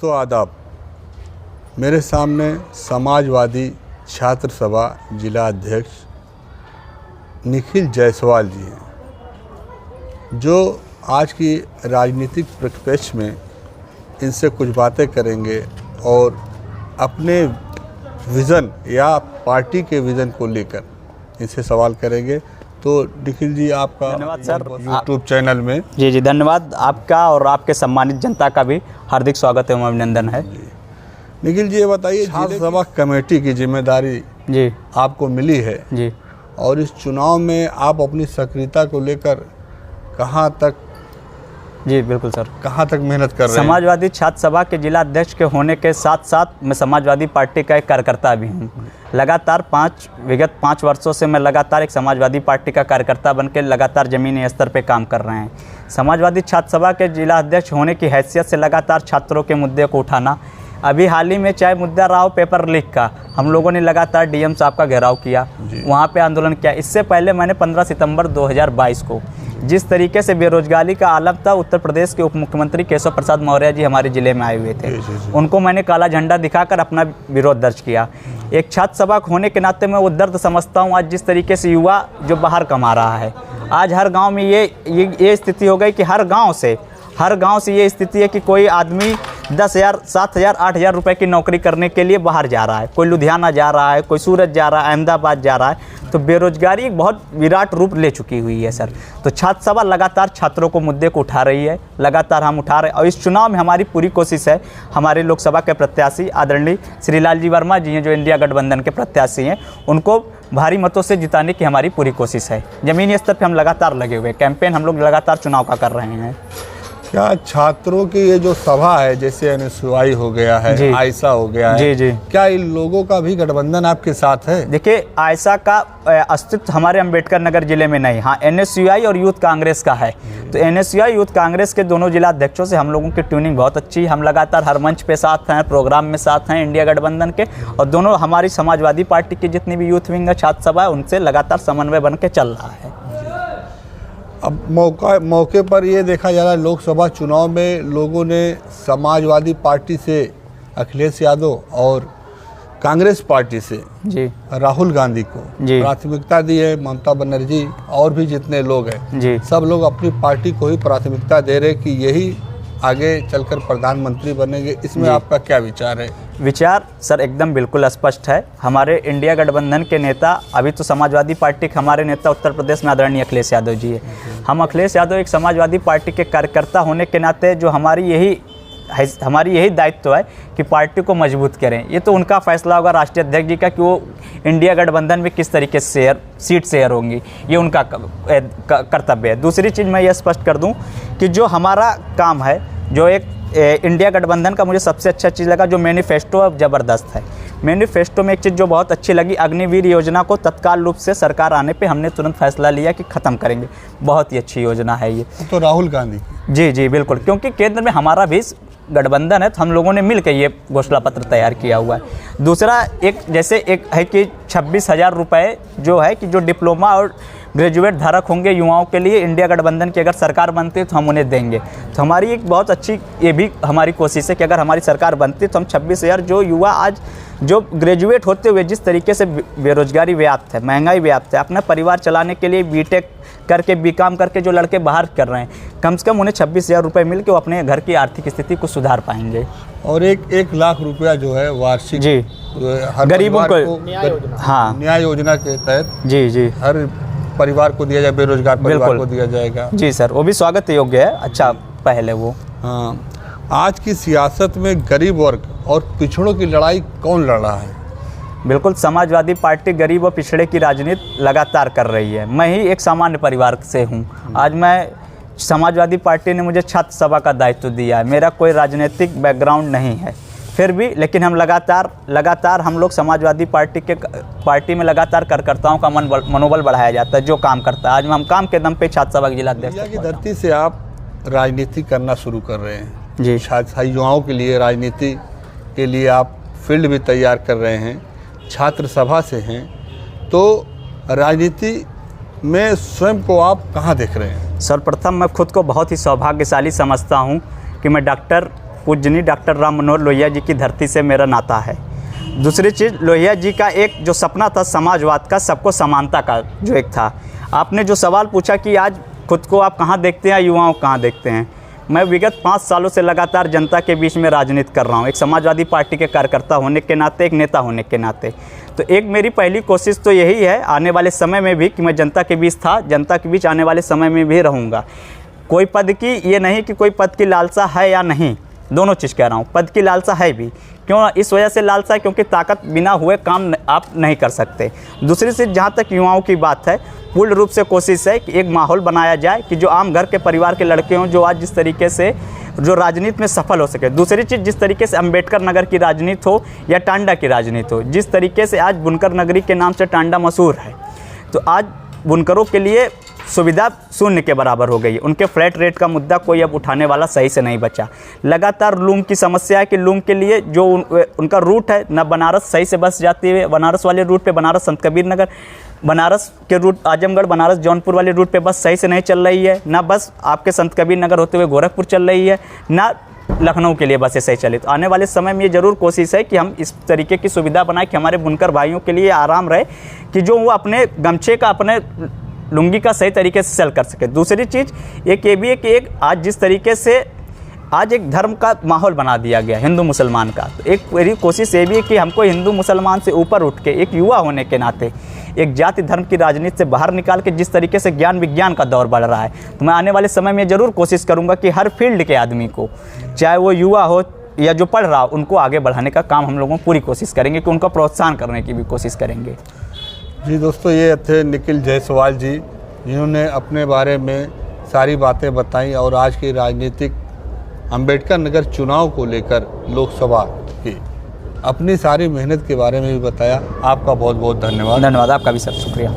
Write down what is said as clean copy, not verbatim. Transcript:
दोस्तों आदाब। मेरे सामने समाजवादी छात्र सभा जिला अध्यक्ष निखिल जायसवाल जी हैं, जो आज की राजनीतिक परिप्रेक्ष्य में इनसे कुछ बातें करेंगे और अपने विज़न या पार्टी के विज़न को लेकर इनसे सवाल करेंगे। तो निखिल जी, आपका धन्यवाद सर, यूट्यूब चैनल में। जी धन्यवाद। आपका और आपके सम्मानित जनता का भी हार्दिक स्वागत एवं अभिनंदन है। निखिल जी, ये बताइए, छात्र सभा कमेटी की जिम्मेदारी जी आपको मिली है जी और इस चुनाव में आप अपनी सक्रियता को लेकर कहाँ तक बिल्कुल सर, कहाँ तक मेहनत कर रहे हैं? समाजवादी छात्र सभा के जिला अध्यक्ष के होने के साथ साथ मैं समाजवादी पार्टी का एक कार्यकर्ता भी हूँ। लगातार विगत 5 वर्षों से मैं लगातार एक समाजवादी पार्टी का कार्यकर्ता बनकर लगातार ज़मीनी स्तर पे काम कर रहे हैं। समाजवादी छात्र सभा के जिला अध्यक्ष होने की हैसियत से लगातार छात्रों के मुद्दे को उठाना, अभी हाल ही में चाहे मुद्दा रहा हो पेपर लीक का, हम लोगों ने लगातार डीएम साहब का घेराव किया, वहाँ पे आंदोलन किया। इससे पहले मैंने 15 सितंबर 2022 को जिस तरीके से बेरोजगारी का आलम था, उत्तर प्रदेश के उप मुख्यमंत्री केशव प्रसाद मौर्य जी हमारे ज़िले में आए हुए थे, उनको मैंने काला झंडा दिखाकर अपना विरोध दर्ज किया। एक छात्र सभा होने के नाते मैं वो दर्द समझता हूँ। आज जिस तरीके से युवा जो बाहर कमा रहा है, आज हर गाँव में ये स्थिति हो गई कि हर गांव से ये स्थिति है कि कोई आदमी 10,000, 7,000, 8,000 रुपए की नौकरी करने के लिए बाहर जा रहा है। कोई लुधियाना जा रहा है, कोई सूरत जा रहा है, अहमदाबाद जा रहा है। तो बेरोजगारी एक बहुत विराट रूप ले चुकी हुई है सर। तो छात्र सभा लगातार छात्रों को मुद्दे को उठा रही है, लगातार हम उठा रहे हैं और इस चुनाव में हमारी पूरी कोशिश है। हमारे लोकसभा के प्रत्याशी आदरणीय श्री लालजी वर्मा जी हैं, जो इंडिया गठबंधन के प्रत्याशी हैं, उनको भारी मतों से जिताने की हमारी पूरी कोशिश है। ज़मीनी स्तर पर हम लगातार लगे हुए, कैंपेन हम लोग लगातार चुनाव का कर रहे हैं। क्या छात्रों की ये जो सभा है, जैसे एनएसयूआई हो गया है, आयसा हो गया है, क्या इन लोगों का भी गठबंधन आपके साथ है? देखिए, आयसा का अस्तित्व हमारे अंबेडकर नगर जिले में नहीं, हाँ एनएसयूआई और यूथ कांग्रेस का है। तो एनएसयूआई यूथ कांग्रेस के दोनों जिला अध्यक्षों से हम लोगों की ट्यूनिंग बहुत अच्छी है। हम लगातार हर मंच पे साथ हैं, प्रोग्राम में साथ हैं इंडिया गठबंधन के, और दोनों हमारी समाजवादी पार्टी की जितनी भी यूथ विंग छात्र सभा है, उनसे लगातार समन्वय बन के चल रहा है। अब मौके पर ये देखा जा रहा है, लोकसभा चुनाव में लोगों ने समाजवादी पार्टी से अखिलेश यादव और कांग्रेस पार्टी से राहुल गांधी को प्राथमिकता दी है। ममता बनर्जी और भी जितने लोग हैं, सब लोग अपनी पार्टी को ही प्राथमिकता दे रहे कि यही आगे चलकर प्रधानमंत्री बनेंगे। इसमें आपका क्या विचार है? विचार सर एकदम बिल्कुल स्पष्ट है। हमारे इंडिया गठबंधन के नेता, अभी तो समाजवादी पार्टी के हमारे नेता उत्तर प्रदेश में आदरणीय अखिलेश यादव जी है। हम अखिलेश यादव एक समाजवादी पार्टी के कार्यकर्ता होने के नाते जो हमारी यही दायित्व है कि पार्टी को मजबूत करें। ये तो उनका फैसला होगा राष्ट्रीय अध्यक्ष जी का कि वो इंडिया गठबंधन में किस तरीके से सीट शेयर होंगी, ये उनका कर्तव्य है। दूसरी चीज़ मैं ये स्पष्ट कर दूं कि जो हमारा काम है, जो एक इंडिया गठबंधन का मुझे सबसे अच्छा चीज़ लगा, जो मैनिफेस्टो अब ज़बरदस्त है। मैनिफेस्टो में एक चीज़ जो बहुत अच्छी लगी, अग्निवीर योजना को तत्काल रूप से सरकार आने पे हमने तुरंत फैसला लिया कि ख़त्म करेंगे। बहुत ही अच्छी योजना है ये। तो राहुल गांधी जी बिल्कुल, क्योंकि केंद्र में हमारा भी गठबंधन है, तो हम लोगों ने मिलकर ये घोषणा पत्र तैयार किया हुआ है। दूसरा एक है कि 26,000 रुपये जो है कि जो डिप्लोमा और ग्रेजुएट धारक होंगे युवाओं के लिए, इंडिया गठबंधन की अगर सरकार बनती है तो हम उन्हें देंगे। तो हमारी एक बहुत अच्छी ये भी हमारी कोशिश है कि अगर हमारी सरकार बनती तो हम 26,000 जो युवा आज जो ग्रेजुएट होते हुए जिस तरीके से बेरोजगारी व्याप्त है, महंगाई व्याप्त है, अपना परिवार चलाने के लिए बीटेक करके बीकॉम करके जो लड़के बाहर कर रहे हैं, कम से कम उन्हें 26,000 रुपये मिल के वो अपने घर की आर्थिक स्थिति को सुधार पाएंगे। और 1 लाख रुपया जो है वार्षिक हर गरीबों को न्याय योजना के तहत हर परिवार को दिया जाए, बेरोजगार परिवार को दिया जाएगा। जी सर, वो भी स्वागत योग्य है। अच्छा पहले वो आज की सियासत में गरीब वर्ग और पिछड़ों की लड़ाई कौन लड़ रहा है? बिल्कुल, समाजवादी पार्टी गरीब और पिछड़े की राजनीति लगातार कर रही है। मैं ही एक सामान्य परिवार से हूँ। आज मैं समाजवादी पार्टी ने मुझे छात्र सभा का दायित्व दिया है। मेरा कोई राजनीतिक बैकग्राउंड नहीं है, फिर भी लेकिन हम लगातार हम लोग समाजवादी पार्टी में लगातार कार्यकर्ताओं का मनोबल बढ़ाया जाता है, जो काम करता है। आज हम काम के दम पे छात्र सभा के जिला अध्यक्ष की धरती से आप राजनीति करना शुरू कर रहे हैं जी। युवाओं के लिए राजनीति के लिए आप फील्ड भी तैयार कर रहे हैं, छात्र सभा से हैं, तो राजनीति में स्वयं को आप कहाँ देख रहे हैं? सर्वप्रथम मैं खुद को बहुत ही सौभाग्यशाली समझता हूँ कि मैं डॉक्टर पूजनीय डॉक्टर राम मनोहर लोहिया जी की धरती से मेरा नाता है। दूसरी चीज़, लोहिया जी का एक जो सपना था समाजवाद का, सबको समानता का जो एक था। आपने जो सवाल पूछा कि आज खुद को आप कहाँ देखते हैं, युवाओं को कहाँ देखते हैं, मैं विगत 5 सालों से लगातार जनता के बीच में राजनीति कर रहा हूँ, एक समाजवादी पार्टी के कार्यकर्ता होने के नाते, एक नेता होने के नाते। तो एक मेरी पहली कोशिश तो यही है आने वाले समय में भी कि मैं जनता के बीच था, जनता के बीच आने वाले समय में भी रहूँगा। कोई पद की ये नहीं कि कोई पद की लालसा है या नहीं, दोनों चीज़ कह रहा हूँ। पद की लालसा है भी, क्यों इस वजह से लालसा है क्योंकि ताकत बिना हुए काम आप नहीं कर सकते। दूसरी चीज़, जहाँ तक युवाओं की बात है, पूर्ण रूप से कोशिश है कि एक माहौल बनाया जाए कि जो आम घर के परिवार के लड़के हों, जो आज जिस तरीके से जो राजनीति में सफल हो सके। दूसरी चीज़, जिस तरीके से अंबेडकर नगर की राजनीति हो या टांडा की राजनीति हो, जिस तरीके से आज बुनकर नगरी के नाम से टांडा मशहूर है, तो आज बुनकरों के लिए सुविधा शून्य के बराबर हो गई है। उनके फ्लैट रेट का मुद्दा कोई अब उठाने वाला सही से नहीं बचा। लगातार लूम की समस्या है कि लूम के लिए जो उनका रूट है, ना बनारस सही से बस जाती है, बनारस वाले रूट पे बनारस संत कबीर नगर, बनारस के रूट आजमगढ़ बनारस जौनपुर वाले रूट पे बस सही से नहीं चल रही है, ना बस आपके संत कबीर नगर होते हुए गोरखपुर चल रही है, ना लखनऊ के लिए बसें सही चले। तो आने वाले समय में ये ज़रूर कोशिश है कि हम इस तरीके की सुविधा बनाएं कि हमारे बुनकर भाइयों के लिए आराम रहे कि जो वो अपने गमछे का, अपने लुंगी का सही तरीके से सेल कर सके। दूसरी चीज़ एक ये भी है कि एक आज जिस तरीके से आज एक धर्म का माहौल बना दिया गया हिंदू मुसलमान का, तो एक मेरी कोशिश ये भी है कि हमको हिंदू मुसलमान से ऊपर उठ के एक युवा होने के नाते एक जाति धर्म की राजनीति से बाहर निकाल के जिस तरीके से ज्ञान विज्ञान का दौर बढ़ रहा है, तो मैं आने वाले समय में ज़रूर कोशिश करूँगा कि हर फील्ड के आदमी को, चाहे वो युवा हो या जो पढ़ रहा हो, उनको आगे बढ़ाने का काम हम लोगों पूरी कोशिश करेंगे कि उनका प्रोत्साहन करने की भी कोशिश करेंगे। जी दोस्तों, ये थे निखिल जायसवाल जी, जिन्होंने अपने बारे में सारी बातें बताई और आज की राजनीतिक अंबेडकर नगर चुनाव को लेकर लोकसभा की अपनी सारी मेहनत के बारे में भी बताया। आपका बहुत बहुत धन्यवाद। धन्यवाद, आपका भी सर शुक्रिया।